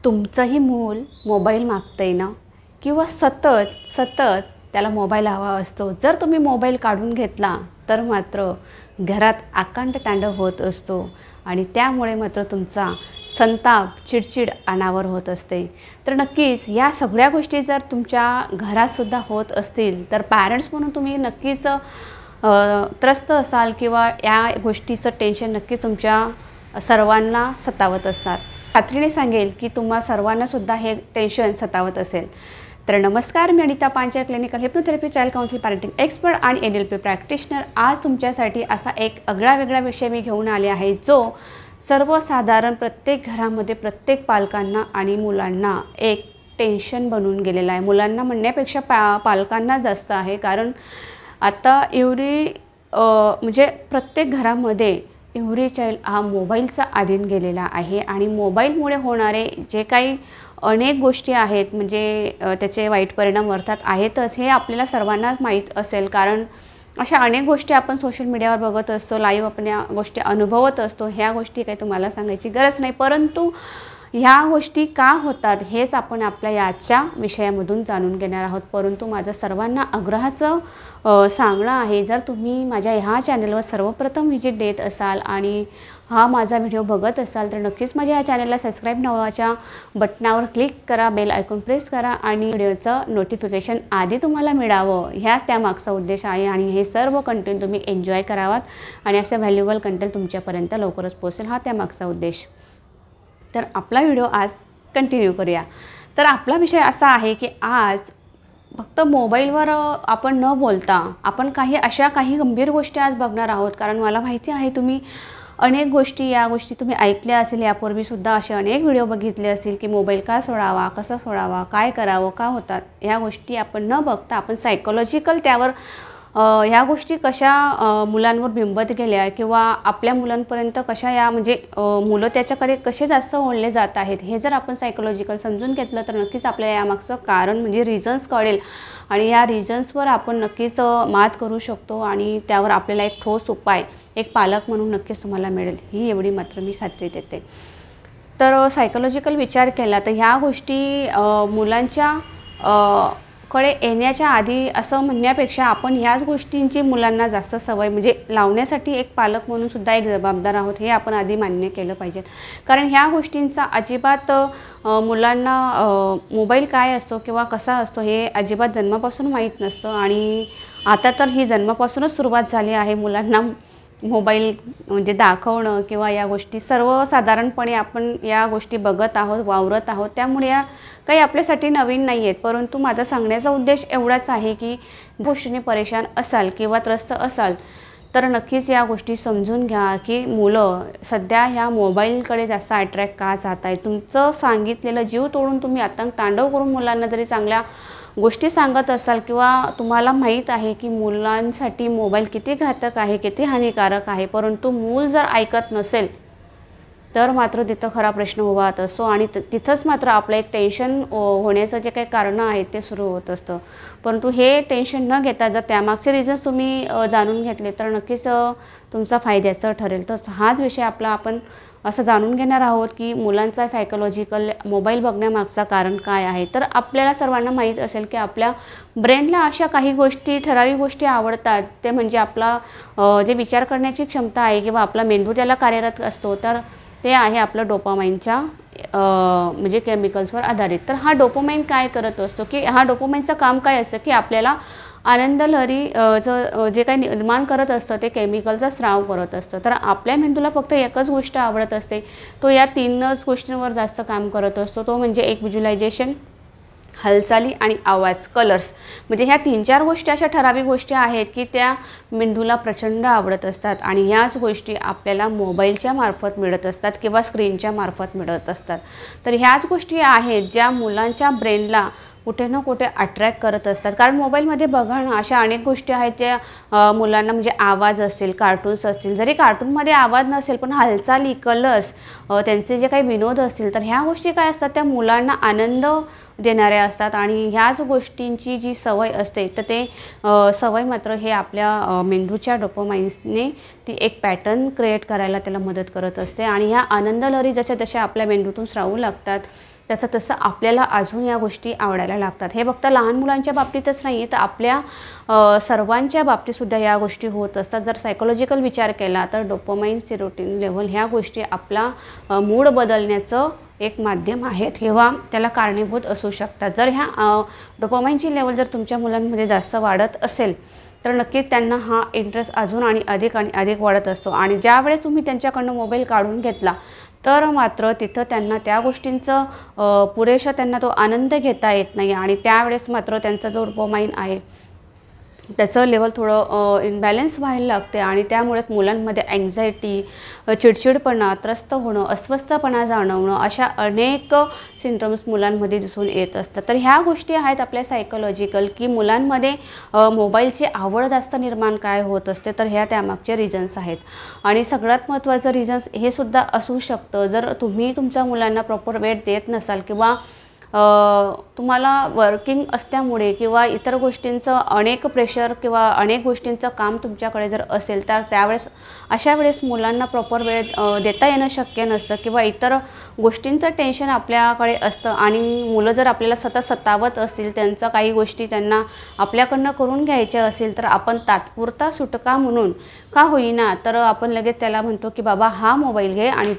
तुमचंही मूल मोबाईल मागतंय ना, किंवा सतत त्याला मोबाईल हवा असतो. जर तुम्ही मोबाईल काढून घेतला तर मात्र घरात आकांड तांडव होत असतो आणि त्यामुळे मात्र तुमचा संताप, चिडचिड अनावर होत असते. तर नक्कीच या सगळ्या गोष्टी जर तुमच्या घरातसुद्धा होत असतील तर पॅरेंट्स म्हणून तुम्ही नक्कीच त्रस्त असाल किंवा या गोष्टीचं टेन्शन नक्कीच तुमच्या सर्वांना सतावत असतात. खात्रीने सांगेल की तुम्हा सर्वांनासुद्धा हे टेन्शन सतावत असेल. तर नमस्कार, मी Anita Panchal, clinical hypnotherapy, child council, parenting expert आणि NLP प्रॅक्टिशनर. आज तुमच्यासाठी असा एक आगळा-वेगळा विषय मी घेऊन आले आहे, जो सर्वसाधारण प्रत्येक घरामध्ये प्रत्येक पालकांना आणि मुलांना एक टेन्शन बनून गेलेला आहे. मुलांना म्हणण्यापेक्षा पालकांना जास्त आहे, कारण आता एवढी म्हणजे प्रत्येक घरामध्ये एव्हरी चाइल्ड हा मोबाईलचा अधीन गेलेला आहे आणि मोबाईलमुळे होणारे जे काही अनेक गोष्टी आहेत, म्हणजे त्याचे वाईट परिणाम अर्थात आहेतच, हे आपल्याला सर्वांना माहीत असेल. कारण अशा अनेक गोष्टी आपण सोशल मीडियावर बघत असतो, लाईव्ह आपण या गोष्टी अनुभवत असतो. ह्या गोष्टी काही तुम्हाला सांगायची गरज नाही, परंतु ह्या गोष्टी का होतात हेच आपण आपल्या याच्या विषयामधून जाणून घेणार आहोत. परंतु माझं सर्वांना आग्रहाचं सांगणं आहे, जर तुम्ही माझ्या ह्या चॅनलवर सर्वप्रथम व्हिजिट देत असाल आणि हा माझा व्हिडिओ बघत असाल तर नक्कीच माझ्या या चॅनलला सबस्क्राईब नावाच्या बटनावर क्लिक करा, बेल आयकॉन प्रेस करा आणि व्हिडिओचं नोटिफिकेशन आधी तुम्हाला मिळावं, ह्या त्यामागचा उद्देश आहे. आणि हे सर्व कंटेंट तुम्ही एन्जॉय करावात आणि असं व्हॅल्युएबल कंटेंट तुमच्यापर्यंत लवकरच पोहोचेल, हा त्यामागचा उद्देश. तर आपला व्हिडिओ आज कंटिन्यू करूया. तर आपला विषय असा आहे की आज फक्त मोबाईलवर आपण न बोलता आपण काही गंभीर गोष्टी आज बघणार आहोत. कारण मला माहिती आहे तुम्ही अनेक गोष्टी या गोष्टी तुम्ही ऐकल्या असेल, यापूर्वीसुद्धा असे अनेक व्हिडिओ बघितले असतील की मोबाईल का सोडावा, कसा सोडावा, काय करावं, का होतात ह्या गोष्टी आपण न बघता आपण सायकोलॉजिकल त्यावर ह्या गोष्टी कशा मुलांवर बिंबत गेल्या किंवा आपल्या मुलांपर्यंत कशा या म्हणजे मुलं त्याच्याकडे कसे जास्त ओढले जात आहेत, हे जर आपण सायकोलॉजिकल समजून घेतलं तर नक्कीच आपल्याला यामागचं कारण म्हणजे रिझन्स कळेल आणि या रिझन्सवर आपण नक्कीच मात करू शकतो आणि त्यावर आपल्याला एक ठोस उपाय एक पालक म्हणून नक्कीच तुम्हाला मिळेल, ही एवढी मात्र मी खात्री देते. तर सायकोलॉजिकल विचार केला तर ह्या गोष्टी मुलांच्या कडे येण्याच्या आधी असं म्हणण्यापेक्षा आपण ह्याच गोष्टींची मुलांना जास्त सवय म्हणजे लावण्यासाठी एक पालक म्हणून सुद्धा एक जबाबदार आहोत, हे आपण आधी मान्य केलं पाहिजे. कारण ह्या गोष्टींचा अजिबात मुलांना मोबाईल काय असतो किंवा कसा असतो हे अजिबात जन्मापासून माहीत नसतं आणि आता तर ही जन्मापासूनच सुरुवात झाली आहे मुलांना मोबाईल म्हणजे दाखवणं किंवा या गोष्टी सर्वसाधारणपणे आपण या गोष्टी बघत आहोत, वावरत आहोत. त्यामुळे या काही आपल्यासाठी नवीन नाही आहेत. परंतु माझा सांगण्याचा उद्देश एवढाच आहे की गोष्टीने परेशान असाल किंवा त्रस्त असाल तर नक्कीच या गोष्टी समजून घ्या की मुलं सध्या ह्या मोबाईलकडे जास्त अट्रॅक्ट का जात आहे. तुमचं सांगितलेलं जीव तोडून तुम्ही आतंक तांडव करून मुलांना जरी चांगल्या गोष्टी सांगत असाल किंवा तुम्हाला माहीत आहे की मुलांसाठी मोबाईल किती घातक आहे, किती हानिकारक आहे, परंतु मूल जर ऐकत नसेल तर मात्र तिथं खरा प्रश्न उभा होत असतो आणि तिथंच मात्र आपलं एक टेन्शन होण्याचं जे काही कारणं आहेत ते सुरू होत असतं. परंतु हे टेन्शन न घेता जर त्यामागचे रिझन्स तुम्ही जाणून घेतले तर नक्कीच तुमचा फायद्याचं ठरेल. तर हाच विषय आपला आपण असं जाणून घेणार आहोत की मुलांचा सायकोलॉजिकल मोबाईल बघण्यामागचं कारण काय आहे. तर आपल्याला सर्वांना माहीत असेल की आपल्या ब्रेनला अशा काही गोष्टी ठराविक गोष्टी आवडतात, ते म्हणजे आपला जे विचार करण्याची क्षमता आहे किंवा आपला मेंदू त्याला कार्यरत असतो तर ते आहे आपलं डोपामाइनच्या म्हणजे केमिकल्सवर आधारित. तर हा डोपामाइन काय करत असतो की हा डोपामाइनचं काम काय असतं की आपल्याला आनंद लहरी जे काही निर्माण करत असतं ते केमिकलचा स्राव करत असतं. तर आपल्या मेंदूला फक्त एकच गोष्ट आवडत असते, तो या तीनच गोष्टींवर जास्त काम करत असतो. तो म्हणजे एक व्हिज्युअलायझेशन, हालचाली आणि आवाज, कलर्स. म्हणजे ह्या 3-4 गोष्टी अशा ठराविक गोष्टी आहेत की त्या मेंदूला प्रचंड आवडत असतात आणि ह्याच गोष्टी आपल्याला मोबाईलच्या मार्फत मिळत असतात किंवा स्क्रीनच्या मार्फत मिळत असतात. तर ह्याच गोष्टी आहेत ज्या मुलांच्या ब्रेनला कुठे ना कुठे अट्रॅक्ट करत असतात. कारण मोबाईलमध्ये बघा ना अशा अनेक गोष्टी आहेत त्या मुलांना म्हणजे आवाज असेल, कार्टून्स असतील, जरी कार्टूनमध्ये आवाज नसेल पण हालचाली, कलर्स, त्यांचे जे काही विनोद असतील तर ह्या गोष्टी काय असतात त्या मुलांना आनंद देणाऱ्या असतात आणि ह्याच गोष्टींची जी सवय असते तर ते सवय मात्र हे आपल्या मेंदूच्या डोपामाइनने ती एक पॅटर्न क्रिएट करायला त्याला मदत करत असते आणि ह्या आनंद लहरी जशा जशा आपल्या मेंदूतून स्रावू लागतात तसं तसं आपल्याला अजून या गोष्टी आवडायला लागतात. हे फक्त लहान मुलांच्या बाबतीतच नाही आहे, तर आपल्या सर्वांच्या बाबतीतसुद्धा या गोष्टी होत असतात. जर सायकोलॉजिकल विचार केला तर डोपामाइन, सेरोटोनिन लेव्हल ह्या गोष्टी आपला मूड बदलण्याचं एक माध्यम आहेत किंवा त्याला कारणीभूत असू शकतात. जर ह्या डोपामाइनची लेवल जर तुमच्या मुलांमध्ये जास्त वाढत असेल तर नक्कीच त्यांना हा इंटरेस्ट अजून आणि अधिक वाढत असतो. आणि ज्यावेळेस तुम्ही त्यांच्याकडनं मोबाईल काढून घेतला तर मात्र तिथं त्यांना त्या गोष्टींचं पुरेसा त्यांना तो आनंद घेता येत नाही आणि त्यावेळेस मात्र त्यांचा जो डोपामाइन आहे त्याचं लेवल थोडं इनबॅलन्स व्हायला लागते आणि त्यामुळेच मुलांमध्ये अँक्झायटी, चिडचिडपणा, त्रस्त होणं, अस्वस्थपणा जाणवणं अशा अनेक सिम्पटम्स मुलांमध्ये दिसून येत असतात. तर ह्या गोष्टी आहेत आपल्या सायकोलॉजिकल, की मुलांमध्ये मोबाईलची आवड जास्त निर्माण काय होत असते, तर ह्या त्यामागचे रिझन्स आहेत. आणि सगळ्यात महत्त्वाचं रिझन्स हे सुद्धा असू शकतं, जर तुम्ही तुमच्या मुलांना प्रॉपर वेळ देत नसाल किंवा तुम्हाला वर्किंग असल्यामुळे किंवा इतर गोष्टींचं अनेक प्रेशर किंवा अनेक गोष्टींचं काम तुमच्याकडे जर असेल तर त्यावेळेस अशा वेळेस मुलांना प्रॉपर वेळ देता येणं शक्य नसतं किंवा इतर गोष्टींचं टेन्शन आपल्याकडे असतं आणि मुलं जर आपल्याला सतत सतावत असतील, त्यांचं काही गोष्टी त्यांना आपल्याकडनं करून घ्यायच्या असेल तर आपण तात्पुरता सुटका म्हणून का होईना तर आपण लगेच त्याला म्हणतो की बाबा हा मोबाईल घे आणि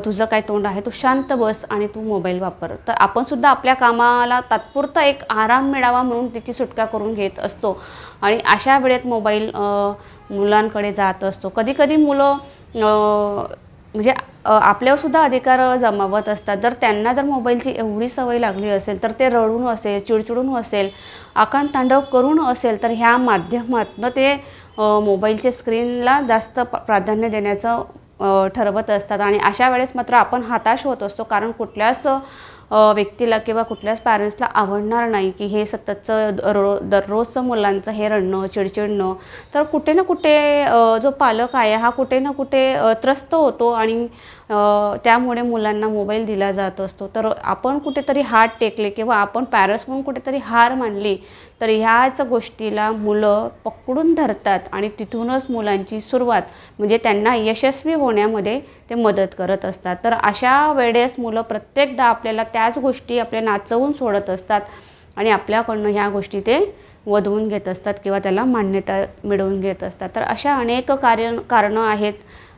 तुझं काय तोंड आहे तू शांत बस आणि तू मोबाईल वापर. तर आपण सुद्धा आपल्या कामाला तात्पुरता एक आराम मिळावा म्हणून त्याची सुटका करून घेत असतो आणि अशा वेळेत मोबाईल मुलांकडे जात असतो. कधीकधी मुलं म्हणजे आपल्यावर सुद्धा अधिकार जमावत असतात. जर त्यांना जर मोबाईलची एवढी सवय लागली असेल तर ते रडून असेल, चिडचिडून असेल, आकांडतांडव करून असेल तर ह्या माध्यमातून ते मोबाईलच्या स्क्रीनला जास्त प्राधान्य देण्याचं ठरवत असतात आणि अशा वेळेस मात्र आपण हताश होत असतो. कारण कुठल्याच व्यक्तीला किंवा कुठल्याच पॅरेंट्सला आवडणार नाही की हे सततचं दररोजचं मुलांचं हे रडणं, चिडचिडणं. तर कुठे ना कुठे जो पालक आहे हा कुठे ना कुठे त्रस्त होतो आणि त्यामुळे मुलांना मोबाईल दिला जात असतो. तर आपण कुठेतरी हात टेकले किंवा आपण पॅरेंट्स म्हणून कुठेतरी हार मानली तर ह्याच गोष्टीला मुलं पकडून धरतात आणि तिथूनच मुलांची सुरुवात म्हणजे त्यांना यशस्वी होण्यामध्ये ते मदत करत असतात. तर अशा वेळेस मुलं प्रत्येकदा आपल्याला त्याच गोष्टी आपल्या नाचवून सोडत असतात आणि आपल्याकडनं ह्या गोष्टी ते वधवून घेत असतात किंवा त्याला मान्यता मिळवून घेत असतात. तर अशा अनेक कारणं आहेत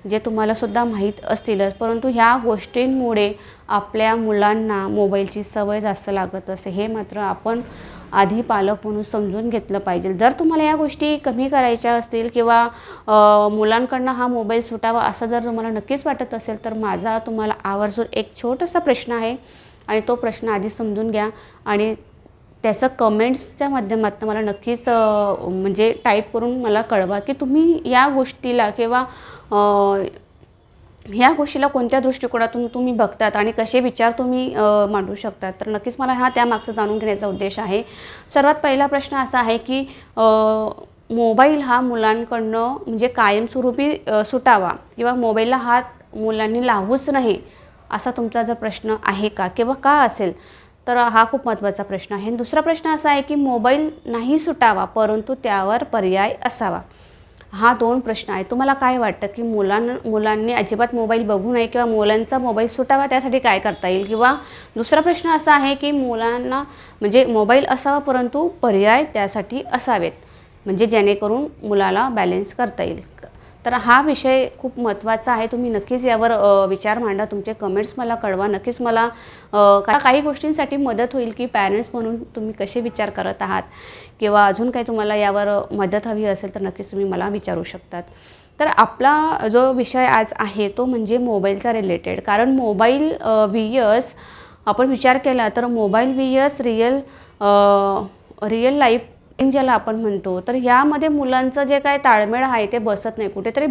जे तुम्हाला सुद्धा माहीत असतीलच, परंतु ह्या गोष्टींमुळे आपल्या मुलांना मोबाईलची सवय जास्त लागत असते. हे मात्र आपण आधी पालक म्हणून समजून घेतलं पाहिजे. जर तुम्हाला या गोष्टी कमी करायच्या असतील किंवा मुलांकडनं हा मोबाईल सुटावा असं जर तुम्हाला नक्कीच वाटत असेल तर माझा तुम्हाला आवर्जून एक छोटासा प्रश्न आहे आणि तो प्रश्न आधी समजून घ्या आणि त्याचं कमेंट्सच्या माध्यमातून मला नक्कीच म्हणजे टाईप करून मला कळवा की तुम्ही या गोष्टीला किंवा ह्या गोष्टीला कोणत्या दृष्टिकोनातून तुम्ही बघतात आणि कसे विचार तुम्ही मांडू शकतात. तर नक्कीच मला हा त्यामागचं जाणून घेण्याचा उद्देश आहे. सर्वात पहिला प्रश्न असा आहे की मोबाईल हा मुलांकडनं म्हणजे कायमस्वरूपी सुटावा किंवा मोबाईलला हात मुलांनी लावूच नाही असा तुमचा जर प्रश्न आहे का किंवा का असेल तर हा खूप महत्त्वाचा प्रश्न आहे. दुसरा प्रश्न असा आहे की मोबाईल नाही सुटावा परंतु त्यावर पर्याय असावा. हा 2 प्रश्न आहे. तुम्हाला काय वाटतं की मुलांनी अजिबात मोबाईल बघू नये किंवा मुलांचा मोबाईल सुटावा त्यासाठी काय करता येईल? किंवा दुसरा प्रश्न असा आहे की मुलांना म्हणजे मोबाईल असावा परंतु पर्याय त्यासाठी असावेत म्हणजे जेणेकरून मुलाला बॅलन्स करता येईल. तर हा विषय खूप महत्त्वाचा आहे. तुम्ही नक्कीच यावर विचार मांडा, तुमचे कमेंट्स मला कळवा. नक्कीच मला काही गोष्टींसाठी मदत होईल की पॅरेंट्स म्हणून तुम्ही कसे विचार करत आहात किंवा अजून काही तुम्हाला यावर मदत हवी असेल तर नक्कीच तुम्ही मला विचारू शकतात. तर आपला जो विषय आज आहे तो म्हणजे मोबाईलचा रिलेटेड. कारण मोबाईल व्हीएस आपण विचार केला तर मोबाईल व्हीएस रिअल लाईफ ज्याला आपण म्हणतो तर ह्यामध्ये मुलांचं जे काय ताळमेळ आहे ते बसत नाही, कुठेतरी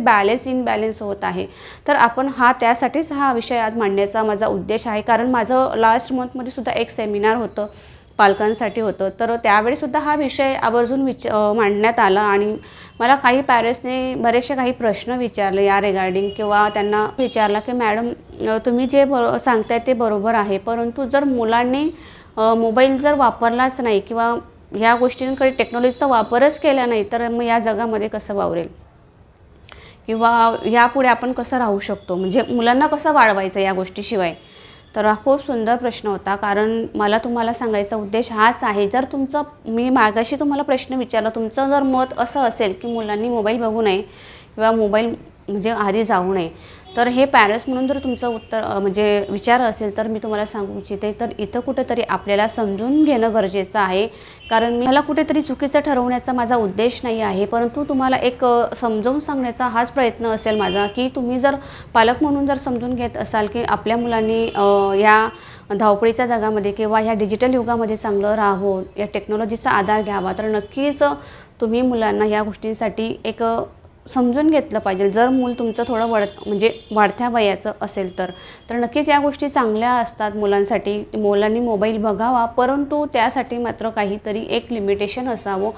इनबॅलन्स होत आहे. तर आपण त्यासाठीच हा विषय आज मांडण्याचा माझा उद्देश आहे. कारण माझं लास्ट मंथमध्ये सुद्धा एक सेमिनार होतं, पालकांसाठी होतं, तर त्यावेळीसुद्धा हा विषय आवर्जून मांडण्यात आला आणि मला काही पॅरेंट्सने बरेचसे काही प्रश्न विचारले या रिगार्डिंग किंवा त्यांना विचारला की मॅडम तुम्ही जे सांगताय ते बरोबर आहे, परंतु जर मुलांनी मोबाईल जर वापरलाच नाही किंवा ह्या गोष्टींकडे टेक्नॉलॉजीचा वापरच केला नाही तर मग या जगामध्ये कसं वावरेल किंवा यापुढे आपण कसं राहू शकतो, म्हणजे मुलांना कसं वाढवायचं या गोष्टीशिवाय. तर हा खूप सुंदर प्रश्न होता, कारण मला तुम्हाला सांगायचा उद्देश हाच आहे. जर तुमचं, मी मागाशी तुम्हाला प्रश्न विचारला, तुमचं जर मत असं असेल की मुलांनी मोबाईल बघू नये किंवा मोबाईल म्हणजे आहारी जाऊ नये, तर हे पॅरेंट्स म्हणून जर तुमचं उत्तर म्हणजे विचार असेल, तर मी तुम्हाला सांगू इच्छिते, तर इथं कुठेतरी आपल्याला समजून घेणं गरजेचं आहे. कारण मला कुठेतरी चुकीचं ठरवण्याचा माझा उद्देश नाही आहे, परंतु तुम्हाला एक समजावून सांगण्याचा हाच प्रयत्न असेल माझा, की तुम्ही जर पालक म्हणून जर समजून घेत असाल की आपल्या मुलांनी या धावपळीच्या जगामध्ये किंवा ह्या डिजिटल युगामध्ये चांगलं राहावं, या टेक्नॉलॉजीचा आधार घ्यावा, तर नक्कीच तुम्ही मुलांना या गोष्टींसाठी एक समजून घेतलं पाहिजे. जर मूल तुमचं थोडं म्हणजे वाढत्या वयाचं असेल तर नक्कीच या गोष्टी चांगल्या असतात मुलांसाठी. मुलांनी मोबाईल बघावा, परंतु त्यासाठी मात्र काहीतरी एक लिमिटेशन असावं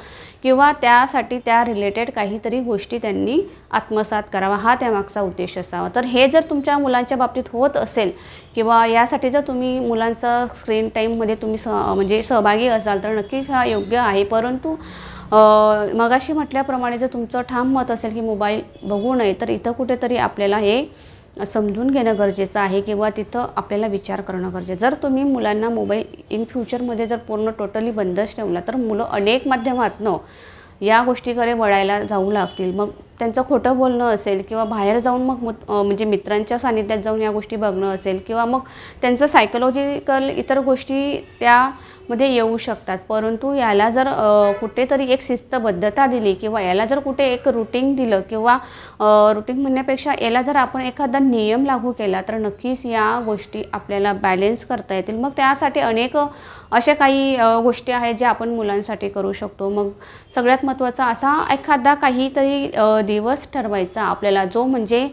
किंवा त्यासाठी त्या रिलेटेड काहीतरी गोष्टी त्यांनी आत्मसात करावा, हा त्यामागचा उद्देश असावा. तर हे जर तुमच्या मुलांच्या बाबतीत होत असेल किंवा यासाठी जर तुम्ही मुलांचा स्क्रीन टाईममध्ये तुम्ही म्हणजे सहभागी असाल, तर नक्कीच हा योग्य आहे. परंतु मगाशी म्हटल्याप्रमाणे जर तुमचं ठाम मत असेल की मोबाईल बघू नये, तर इथं कुठेतरी आपल्याला हे समजून घेणं गरजेचं आहे किंवा तिथं आपल्याला विचार करणं गरजेचं. जर तुम्ही मुलांना मोबाईल इन फ्युचरमध्ये जर पूर्ण टोटली बंदच ठेवला, तर मुलं अनेक माध्यमातनं या गोष्टीकडे वळायला जाऊ लागतील. मग त्यांचं खोटं बोलणं असेल किंवा बाहेर जाऊन मग म्हणजे मित्रांच्या सानिध्यात जाऊन या गोष्टी बघणं असेल किंवा मग त्यांचं सायकोलॉजिकल इतर गोष्टी त्यामध्ये येऊ शकतात. परंतु याला जर कुठेतरी एक शिस्तबद्धता दिली किंवा याला जर कुठे एक रुटीन दिलं किंवा रुटीन म्हणण्यापेक्षा याला जर आपण एखादा नियम लागू केला, तर नक्कीच या गोष्टी आपल्याला बॅलेन्स करता येतील. मग त्यासाठी अनेक अशा काही गोष्टी आहेत ज्या आपण मुलांसाठी करू शकतो. मग सगळ्यात महत्त्वाचा असा एखादा काहीतरी दिवस ठरवायचा आपल्याला, जो म्हणजे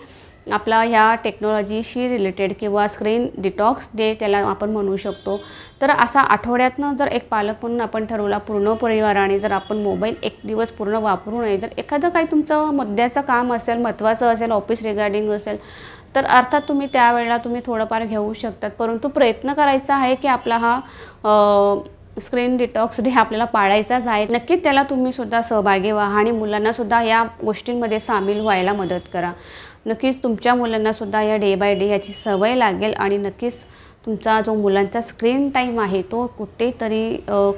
आपला ह्या टेक्नॉलॉजीशी रिलेटेड किंवा स्क्रीन डिटॉक्स डे त्याला आपण म्हणू शकतो. तर असा आठवड्यातनं जर एक पालक म्हणून आपण ठरवला पूर्ण परिवाराने, जर आपण मोबाईल एक दिवस पूर्ण वापरू नये, जर एखादं काही तुमचं मुद्द्याचं काम असेल, महत्त्वाचं असेल, ऑफिस रिगार्डिंग असेल, तर अर्थात तुम्ही त्यावेळेला तुम्ही थोडंफार घेऊ शकतात. परंतु प्रयत्न करायचा आहे की आपला हा स्क्रीन डिटॉक्स डे आपल्याला पाळायचाच आहे. नक्कीच त्याला तुम्ही सुद्धा सहभागी व्हा आणि मुलांनासुद्धा या गोष्टींमध्ये सामील व्हायला मदत करा. नक्कीच तुमच्या मुलांनासुद्धा या डे बाय डे याची सवय लागेल आणि नक्कीच तुमचा जो मुलांचा स्क्रीन टाईम आहे तो कुठेतरी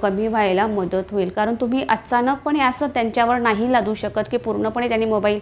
कमी व्हायला मदत होईल. कारण तुम्ही अचानकपणे असं त्यांच्यावर नाही लादू शकत की पूर्णपणे त्यांनी मोबाईल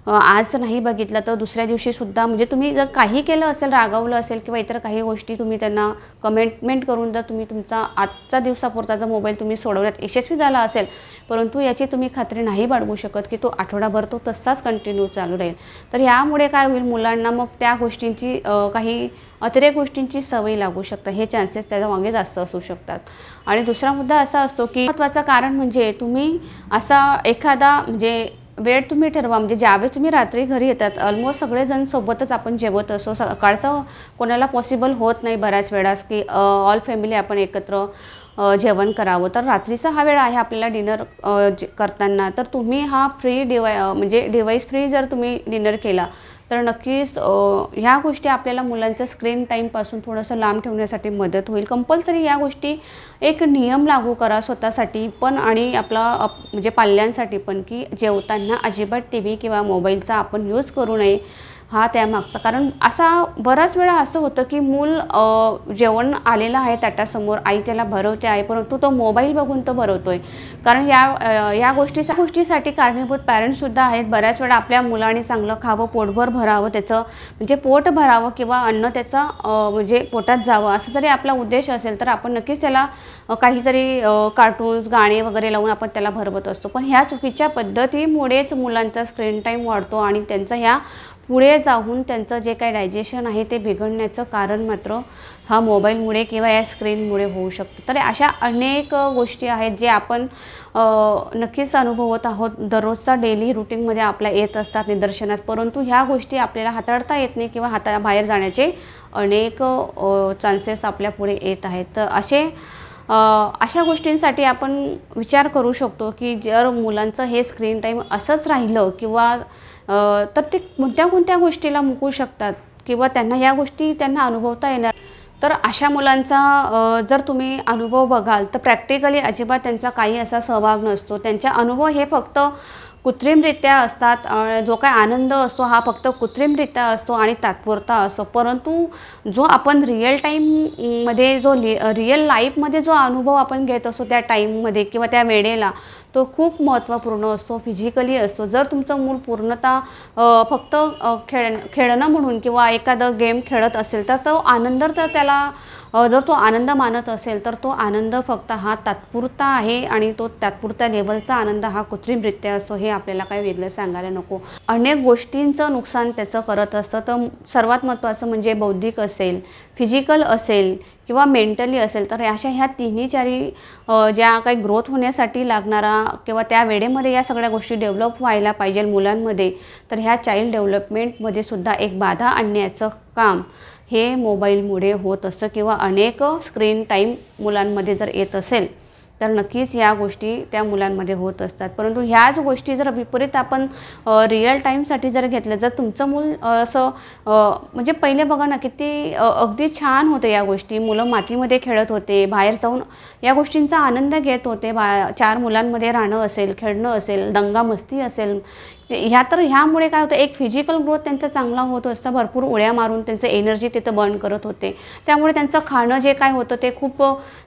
आज नाही बघितलं तर दुसऱ्या दिवशीसुद्धा, म्हणजे तुम्ही जर काही केलं असेल, रागावलं असेल किंवा इतर काही गोष्टी तुम्ही त्यांना कमेंटमेंट करून जर तुम्ही तुमचा आजचा दिवसापुरताचा मोबाईल तुम्ही सोडवण्यात यशस्वी झाला असेल, परंतु याची तुम्ही खात्री नाही बाळगू शकत की तो आठवडाभर तो तसाच कंटिन्यू चालू राहील. तर यामुळे काय होईल, मुलांना मग त्या गोष्टींची काही अतिरेक गोष्टींची सवय लागू शकतात. हे चान्सेस त्याच्यामागे जास्त असू शकतात. आणि दुसरा मुद्दा असा असतो की महत्त्वाचं कारण म्हणजे तुम्ही असा एखादा म्हणजे वेळ तुम्ही ठरवा, म्हणजे ज्यावेळेस तुम्ही रात्री घरी येतात, ऑलमोस्ट सगळेजण सोबतच आपण जेवत असतो. सकाळचं कोणाला पॉसिबल होत नाही बऱ्याच वेळास की ऑल फॅमिली आपण एकत्र जेवण करावं. तर रात्रीचा हा वेळ आहे आपल्याला डिनर करताना, तर तुम्ही हा फ्री म्हणजे डिव्हाइस फ्री जर तुम्ही डिनर केला, तर नक्कीच ह्या गोष्टी आपल्याला मुलांच्या स्क्रीन टाईमपासून थोडंसं लांब ठेवण्यासाठी मदत होईल. कंपल्सरी या गोष्टी एक नियम लागू करा स्वतःसाठी पण आणि आपला म्हणजे पाल्यांसाठी पण, की जेवताना अजिबात TV किंवा मोबाईलचा आपण यूज करू नये, हा त्यामागचा. कारण असा बराच वेळा असं होतं की मूल जेवण आलेलं आहे ताटासमोर, आई त्याला भरवते आहे, परंतु तो मोबाईल बघून तो भरवतोय. कारण या गोष्टीसाठी कारणीभूत पॅरेंट्ससुद्धा आहेत. बऱ्याच वेळा आपल्या मुलाने चांगलं खावं, पोटभर भरावं, त्याचं म्हणजे पोट भरावं किंवा अन्न त्याचं म्हणजे पोटात जावं, असं जरी आपला उद्देश असेल, तर आपण नक्कीच त्याला काहीतरी कार्टून्स, गाणे वगैरे लावून आपण त्याला भरवत असतो. पण ह्या चुकीच्या पद्धतीमुळेच मुलांचा स्क्रीन टाईम वाढतो आणि त्यांचं ह्या पुढे जाऊन त्यांचं जे काही डायजेशन आहे ते बिघडण्याचं कारण मात्र हा मोबाईलमुळे किंवा या स्क्रीनमुळे होऊ शकतं. तर अशा अनेक गोष्टी आहेत जे आपण नक्कीच अनुभवत आहोत, दररोजचा डेली रुटीनमध्ये आपल्या येत असतात निदर्शनात, परंतु ह्या गोष्टी आपल्याला हाताळता येत नाही किंवा हाताबाहेर जाण्याचे अनेक चान्सेस आपल्या पुढे येत आहेत. तर अशा गोष्टींसाठी आपण विचार करू शकतो की जर मुलांचं हे स्क्रीन टाईम असंच राहिलं किंवा तर ते कोणत्या गोष्टीला मुकू शकतात किंवा त्यांना या गोष्टी त्यांना अनुभवता येणार. तर अशा मुलांचा जर तुम्ही अनुभव बघाल तर प्रॅक्टिकली अजिबात त्यांचा काही असा सहभाग नसतो. त्यांचा अनुभव हे फक्त कृत्रिमरित्या असतात. जो काही आनंद असतो हा फक्त कृत्रिमरित्या असतो आणि तात्पुरता असतो. परंतु जो आपण रिअल टाईममध्ये जो रिअल लाईफमध्ये जो अनुभव आपण घेत असतो त्या टाईममध्ये किंवा त्या वेळेला, तो खूप महत्त्वपूर्ण असतो, फिजिकली असतो. जर तुमचं मूल पूर्णतः फक्त खेळणं म्हणून किंवा एखादं गेम खेळत असेल तर तो आनंद तर त्याला जर तो आनंद मानत असेल तर तो आनंद फक्त हा तात्पुरता आहे आणि तो तात्पुरत्या लेवलचा आनंद हा कृत्रिमरित्या असतो. हे आपल्याला काही वेगळं सांगायला नको. अनेक गोष्टींचं नुकसान त्याचं करत असतं. तर सर्वात महत्त्वाचं म्हणजे बौद्धिक असेल, फिजिकल असेल किंवा मेंटली असेल, तर ह्या तिन्ही चारी ज्या काही ग्रोथ होण्यासाठी लागणारा किंवा त्या वेळेमध्ये या सगळ्या गोष्टी डेव्हलप व्हायला पाहिजे मुलांमध्ये, तर ह्या चाइल्ड डेव्हलपमेंटमध्ये सुद्धा एक बाधा आणण्याचं काम हे मोबाईलमुळे होत असतं किंवा अनेक स्क्रीन टाईम मुलांमध्ये जर येत असेल तर नक्कीच या गोष्टी त्या मुलांमध्ये होत असतात. परंतु ह्याच गोष्टी जर विपरीत आपण रिअल टाईमसाठी जर घेतलं, जर तुमचं मूल असं म्हणजे पहिले बघा ना किती अगदी छान होतं या गोष्टी. मुलं मातीमध्ये खेळत होते, बाहेर जाऊन या गोष्टींचा आनंद घेत होते. चार मुलांमध्ये राहणं असेल, खेळणं असेल, दंगामस्ती असेल, ह्यामुळे काय होतं, एक फिजिकल ग्रोथ त्यांचा चांगला होत असतं. भरपूर उड्या मारून त्यांचं एनर्जी तिथं बर्न करत होते. त्यामुळे त्यांचं खाणं जे काय होतं ते खूप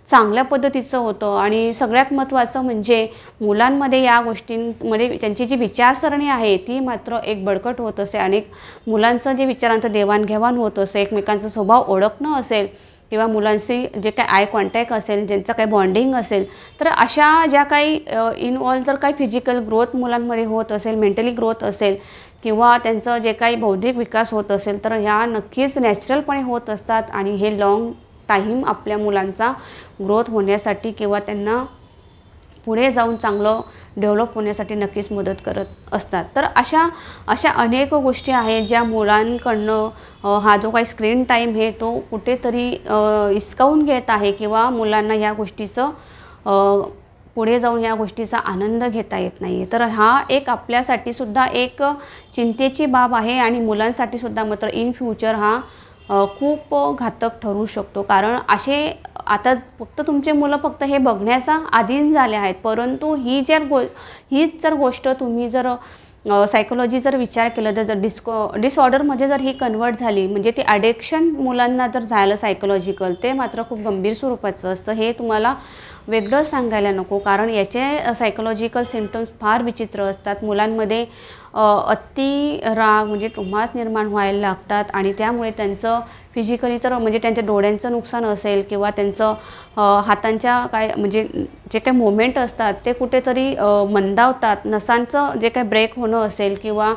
चांगल्या पद्धतीचं होतं. आणि सगळ्यात महत्त्वाचं म्हणजे मुलांमध्ये या गोष्टींमध्ये त्यांची जी विचारसरणी आहे ती मात्र एक बळकट होत असते. अनेक मुलांचं जे विचारांचं देवाणघेवाण होत असते, एकमेकांचा स्वभाव ओळखणं असेल किंवा मुलांशी जे काही आय कॉन्टॅक्ट असेल, ज्यांचं काही बॉन्डिंग असेल, तर अशा ज्या काही इनवॉल्व जर काही फिजिकल ग्रोथ मुलांमध्ये होत असेल, मेंटली ग्रोथ असेल किंवा त्यांचं जे काही बौद्धिक विकास होत असेल, तर ह्या नक्कीच नॅचरलपणे होत असतात. आणि हे लॉंग टाईम आपल्या मुलांचा ग्रोथ होण्यासाठी किंवा त्यांना पुढे जाऊन चांगलं डेव्हलप होण्यासाठी नक्कीच मदत करत असतात. तर अशा अनेक गोष्टी आहेत ज्या मुलांकडनं हा जो काही स्क्रीन टाईम आहे तो कुठेतरी हिसकावून घेत आहे किंवा मुलांना ह्या गोष्टीचं पुढे जाऊन ह्या गोष्टीचा आनंद घेता येत नाही आहे. तर हा एक आपल्यासाठी सुद्धा एक चिंतेची बाब आहे आणि मुलांसाठी सुद्धा मात्र इन फ्युचर हा खूप घातक ठरू शकतो. कारण आता फक्त तुमचे मुलं फक्त हे बघण्याचा अधीन झाले आहेत, परंतु हीच जर गोष्ट तुम्ही जर सायकोलॉजी जर विचार केला, जर डिसऑर्डरमध्ये जर ही कन्वर्ट झाली, म्हणजे ते ॲडिक्शन मुलांना जर झालं सायकोलॉजिकल, ते मात्र खूप गंभीर स्वरूपाचं असतं. हे तुम्हाला वेगळं सांगायला नको, कारण याचे सायकोलॉजिकल सिम्पटम्स फार विचित्र असतात. मुलांमध्ये अति राग म्हणजे ट्रोमास निर्माण व्हायला लागतात आणि त्यामुळे त्यांचं फिजिकली तर म्हणजे त्यांच्या डोळ्यांचं नुकसान असेल किंवा त्यांचं हातांच्या काय म्हणजे जे काही मोमेंट असतात ते कुठेतरी मंदावतात. नसांचं जे काही ब्रेक होणं असेल किंवा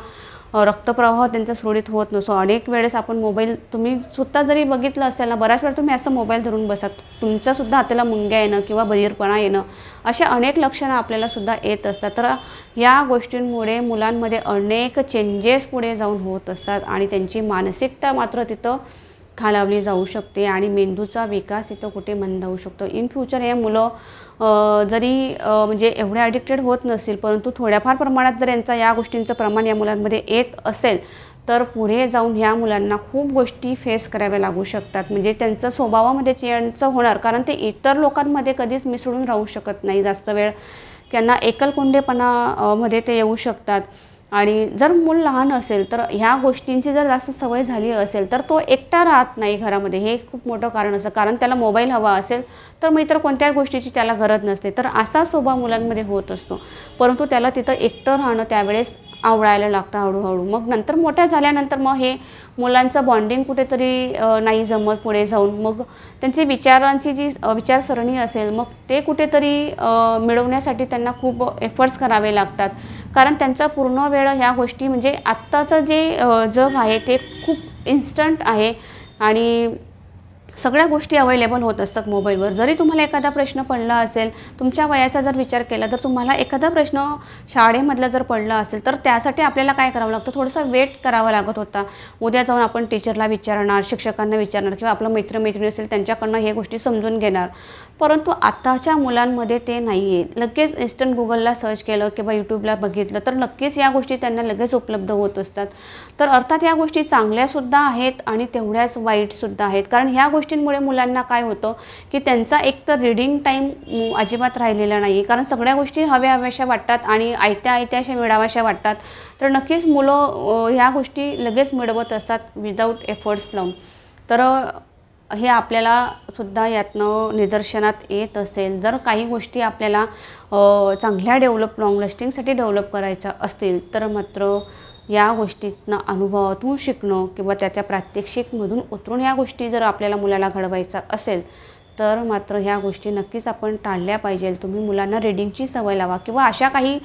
रक्तप्रवाह त्यांचा सुरळीत होत नसतो. अनेक वेळेस आपण मोबाईल तुम्ही स्वतः जरी बघितलं असेल ना, बऱ्याच वेळा तुम्ही असं मोबाईल धरून बसा, तुमच्यासुद्धा हाताला मुंग्या येणं किंवा बधिरपणा येणं अशा अनेक लक्षणं आपल्यालासुद्धा येत असतात. तर या गोष्टींमुळे मुलांमध्ये अनेक चेंजेस पुढे जाऊन होत असतात आणि त्यांची मानसिकता मात्र तिथं खालावली जाऊ शकते आणि मेंदूचा विकास इथं कुठे मंदावू शकतो. इन फ्युचर हे मुलं जरी म्हणजे एवढे ॲडिक्टेड होत नसतील, परंतु थोड्याफार प्रमाणात जर यांचा या गोष्टींचं प्रमाण या मुलांमध्ये येत असेल तर पुढे जाऊन ह्या मुलांना खूप गोष्टी फेस कराव्या लागू शकतात. म्हणजे त्यांचं स्वभावामध्ये चेंज होणार, कारण ते इतर लोकांमध्ये कधीच मिसळून राहू शकत नाही जास्त वेळ. त्यांना एकलकोंडेपणामध्ये ते येऊ शकतात. आणि जर मूल लहान असेल तर ह्या गोष्टींची जर जास्त सवय झाली असेल तर तो एकटा राहत नाही घरामध्ये. हे खूप मोठं कारण असतं, कारण त्याला मोबाईल हवा असेल तर मग इतर कोणत्याच गोष्टीची त्याला गरज नसते. तर असा स्वभाव मुलांमध्ये होत असतो, परंतु त्याला तिथं एकटं राहणं त्यावेळेस आवडायला लागतं हळूहळू. मग नंतर मोठ्या झाल्यानंतर मग हे मुलांचं बॉन्डिंग कुठेतरी नाही जमत पुढे जाऊन. मग त्यांची विचारांची जी विचारसरणी असेल मग ते कुठेतरी मिळवण्यासाठी त्यांना खूप एफर्ट्स करावे लागतात, कारण त्यांचा पूर्ण वेळ ह्या गोष्टी म्हणजे आत्ताचं जे जग आहे ते खूप इन्स्टंट आहे आणि सगळ्या गोष्टी अवेलेबल होत असतात मोबाईलवर. जरी तुम्हाला एखादा प्रश्न पडला असेल, तुमच्या वयाचा जर विचार केला तर तुम्हाला एखादा प्रश्न शाळेमधला जर पडला असेल तर त्यासाठी आपल्याला काय करावं लागतं, थोडंसं वेट करावा लागत होता. उद्या जाऊन आपण टीचरला विचारणार, शिक्षकांना विचारणार किंवा आपलं मित्रमैत्रिणी असेल त्यांच्याकडनं हे गोष्टी समजून घेणार. परंतु आताच्या मुलांमध्ये ते नाही आहे. लगेच इन्स्टंट गुगलला सर्च केलं किंवा यूट्यूबला बघितलं तर नक्कीच या गोष्टी त्यांना लगेच उपलब्ध होत असतात. तर अर्थात या गोष्टी चांगल्यासुद्धा आहेत आणि तेवढ्याच वाईटसुद्धा आहेत, कारण ह्या गोष्टी गोष्टींमुळे मुलांना काय होतं की त्यांचा एक तर रीडिंग टाईम अजिबात राहिलेला नाही, कारण सगळ्या गोष्टी हव्याशा वाटतात आणि आयत्याशा मिळाव्याशा वाटतात. तर नक्कीच मुलं ह्या गोष्टी लगेच मिळवत असतात विदाऊट एफर्ट्स लावून. तर हे आपल्याला सुद्धा यातनं निदर्शनात येत असेल. जर काही गोष्टी आपल्याला चांगल्या लॉंग लास्टिंगसाठी डेव्हलप करायच्या असतील तर मात्र या गोष्टीतनं अनुभवातून शिकणं किंवा त्याच्या प्रात्यक्षिकमधून उतरून ह्या गोष्टी जर आपल्याला मुलाला घडवायचा असेल तर मात्र ह्या गोष्टी नक्कीच आपण टाळल्या पाहिजे. तुम्ही मुलांना रीडिंगची सवय लावा किंवा अशा काही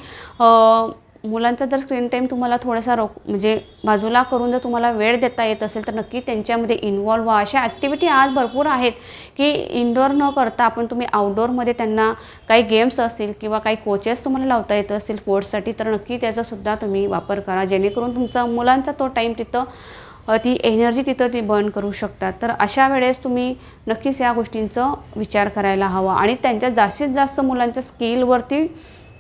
मुलांचा जर स्क्रीन टाईम तुम्हाला थोडासा म्हणजे बाजूला करून जर तुम्हाला वेळ देता येत असेल तर नक्की त्यांच्यामध्ये इन्वॉल्व व्हा. अशा ॲक्टिव्हिटी आज भरपूर आहेत की इनडोअर न करता आपण तुम्ही आउटडोअरमध्ये त्यांना काही गेम्स असतील किंवा काही कोचेस तुम्हाला लावता येत असतील स्पोर्ट्ससाठी तर नक्की त्याचासुद्धा तुम्ही वापर करा, जेणेकरून तुमचा मुलांचा तो टाईम तिथं ती एनर्जी तिथं ती बर्न करू शकतात. तर अशा वेळेस तुम्ही नक्कीच या गोष्टींचा विचार करायला हवा आणि त्यांच्या जास्तीत जास्त मुलांच्या स्किलवरती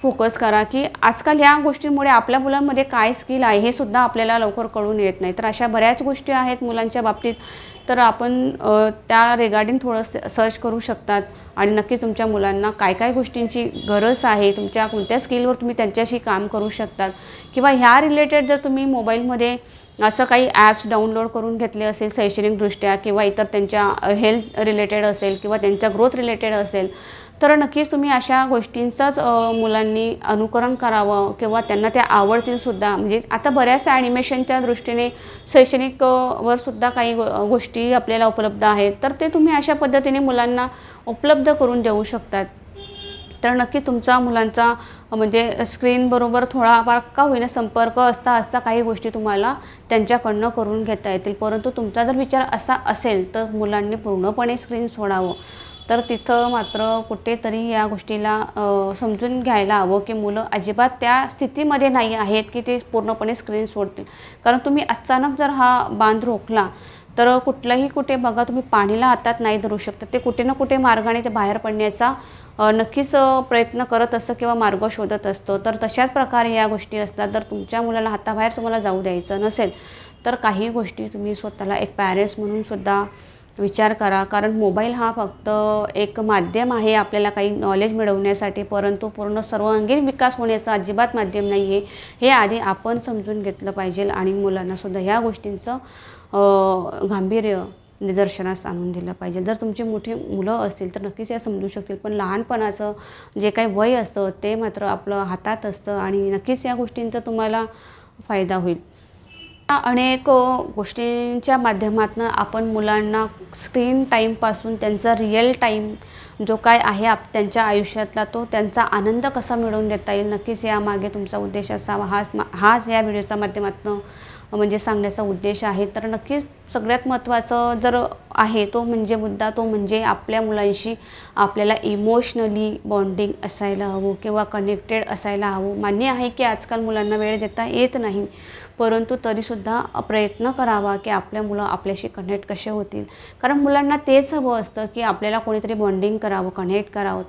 फोकस करा की आजकाल या गोष्टींमुळे आपल्या मुलांमध्ये काय स्किल आहे हे सुद्धा आपल्याला लवकर कळून येत नाही. तर अशा बऱ्याच गोष्टी आहेत मुलांच्या बाबतीत, तर आपण त्या रिगार्डिंग थोडं सर्च करू शकतात आणि नक्कीच तुमच्या मुलांना काय काय गोष्टींची गरज आहे, तुमच्या कोणत्या स्किलवर तुम्ही त्यांच्याशी काम करू शकतात किंवा ह्या रिलेटेड जर तुम्ही मोबाईलमध्ये असं काही ॲप्स डाउनलोड करून घेतले असेल शैक्षणिकदृष्ट्या किंवा इतर त्यांच्या हेल्थ रिलेटेड असेल किंवा त्यांच्या ग्रोथ रिलेटेड असेल तर नक्कीच तुम्ही अशा गोष्टींचंच मुलांनी अनुकरण करावं किंवा त्यांना त्या आवडतीलसुद्धा. म्हणजे आता बऱ्याचशा ॲनिमेशनच्या दृष्टीने शैक्षणिक वर सुद्धा काही गोष्टी आपल्याला उपलब्ध आहेत, तर ते तुम्ही अशा पद्धतीने मुलांना उपलब्ध करून देऊ शकतात. तर नक्की तुमचा मुलांचा म्हणजे स्क्रीनबरोबर थोडाफार का होईना संपर्क असता काही गोष्टी तुम्हाला त्यांच्याकडनं करून घेता येतील. परंतु तुमचा जर विचार असा असेल तर मुलांनी पूर्णपणे स्क्रीन सोडावं. तर तिथं मात्र कुठेतरी या गोष्टीला समजून घ्यायला हवं की मुलं अजिबात त्या स्थितीमध्ये नाही आहेत की ते पूर्णपणे स्क्रीन सोडतील. कारण तुम्ही अचानक जर हा बांध रोखला तर कुठे बघा तुम्ही पाणीला हातात नाही धरू शकता, ते कुठे ना कुठे मार्गाने ते बाहेर पडण्याचा नक्कीच प्रयत्न करत असतं किंवा मार्ग शोधत असतो. तर तशाच प्रकारे या गोष्टी असतात. जर तुमच्या मुलाला हाताबाहेर तुम्हाला जाऊ द्यायचं नसेल तर काही गोष्टी तुम्ही स्वतःला एक पॅरेंट्स म्हणून सुद्धा विचार करा. कारण मोबाईल हा फक्त एक माध्यम आहे आपल्याला काही नॉलेज मिळवण्यासाठी, परंतु पूर्ण सर्वांगीण विकास होण्याचं अजिबात माध्यम नाही आहे. हे आधी आपण समजून घेतलं पाहिजे आणि मुलांनासुद्धा ह्या गोष्टींचं गांभीर्य निदर्शनास आणून दिलं पाहिजे. जर तुमची मोठी मुलं असतील तर नक्कीच या समजू शकतील, पण लहानपणाचं जे काही वय असतं ते मात्र आपलं हातात असतं आणि नक्कीच या गोष्टींचा तुम्हाला फायदा होईल. अनेक गोष्टींच्या माध्यमातून आपण मुलांना स्क्रीन टाईमपासून त्यांचा रिअल टाईम जो काय आहे त्यांच्या आयुष्यातला तो त्यांचा आनंद कसा मिळवून देता येईल नक्कीच यामागे तुमचा उद्देश असावा. हाच या व्हिडिओच्या माध्यमातून म्हणजे सांगण्याचा उद्देश आहे. तर नक्कीच सगळ्यात महत्त्वाचं जर आहे तो म्हणजे मुद्दा तो म्हणजे आपल्या मुलांशी आपल्याला इमोशनली बॉन्डिंग असायला हवं किंवा कनेक्टेड असायला हवं. मान्य आहे की आजकाल मुलांना वेळ देता येत नाही, परंतु तरीसुद्धा प्रयत्न करावा की आपल्या मुलं आपल्याशी कनेक्ट कसे होतील. कारण मुलांना तेच हवं असतं की आपल्याला कोणीतरी बॉन्डिंग करावं, कनेक्ट करावं.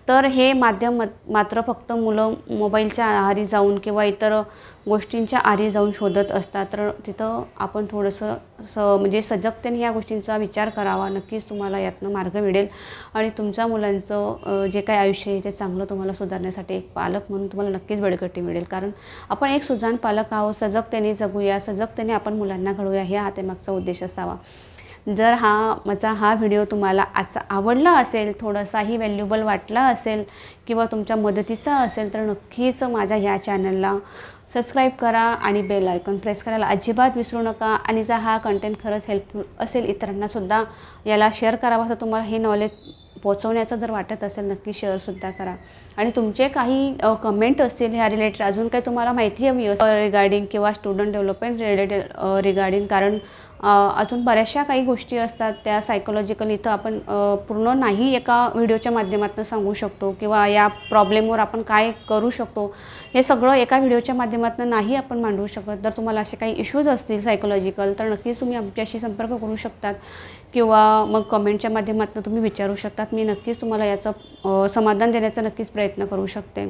तर हे माध्यम मात्र फक्त मुलं मोबाईलच्या आहारी जाऊन किंवा इतर गोष्टींच्या आहारी जाऊन शोधत असतात. तर तिथं आपण थोडंसं म्हणजे सजगतेने या गोष्टींचा विचार करावा. नक्कीच तुम्हाला यातनं मार्ग मिळेल आणि तुमच्या मुलांचं जे काही आयुष्य आहे ते चांगलं तुम्हाला सुधारण्यासाठी एक पालक म्हणून तुम्हाला नक्कीच बळकटी मिळेल. कारण आपण एक सुजाण पालक आहोत. सजगतेने जगूया, सजगतेने आपण मुलांना घडवूया, हे हा त्यामागचा उद्देश असावा. जर माझा हा व्हिडिओ तुम्हाला आजचा आवडला असेल, थोडासाही व्हॅल्युबल वाटला असेल किंवा तुमच्या मदतीचा असेल तर नक्कीच माझ्या ह्या चॅनलला सबस्क्राईब करा आणि बेल आयकॉन प्रेस करायला अजिबात विसरू नका. आणि जर हा कंटेंट खरंच हेल्पफुल असेल इतरांनासुद्धा याला शेअर करावा, तर तुम्हाला हे नॉलेज पोचवण्याचं जर वाटत असेल नक्की शेअरसुद्धा करा. आणि तुमचे काही कमेंट असतील ह्या रिलेटेड, अजून काही तुम्हाला माहिती हवी रिगार्डिंग किंवा स्टुडंट डेव्हलपमेंट रिलेटेड रिगार्डिंग, कारण अजून बऱ्याचशा काही गोष्टी असतात त्या सायकोलॉजिकल इथं आपण पूर्ण नाही एका व्हिडिओच्या माध्यमातून सांगू शकतो किंवा या प्रॉब्लेमवर आपण काय करू शकतो हे सगळं एका व्हिडिओच्या माध्यमातून नाही आपण मांडू शकत. जर तुम्हाला असे काही इश्यूज असतील सायकोलॉजिकल तर नक्कीच तुम्ही आमच्याशी संपर्क करू शकतात किंवा मग कमेंटच्या माध्यमातून तुम्ही विचारू शकतात. मी नक्कीच तुम्हाला याचं समाधान देण्याचा नक्कीच प्रयत्न करू शकते.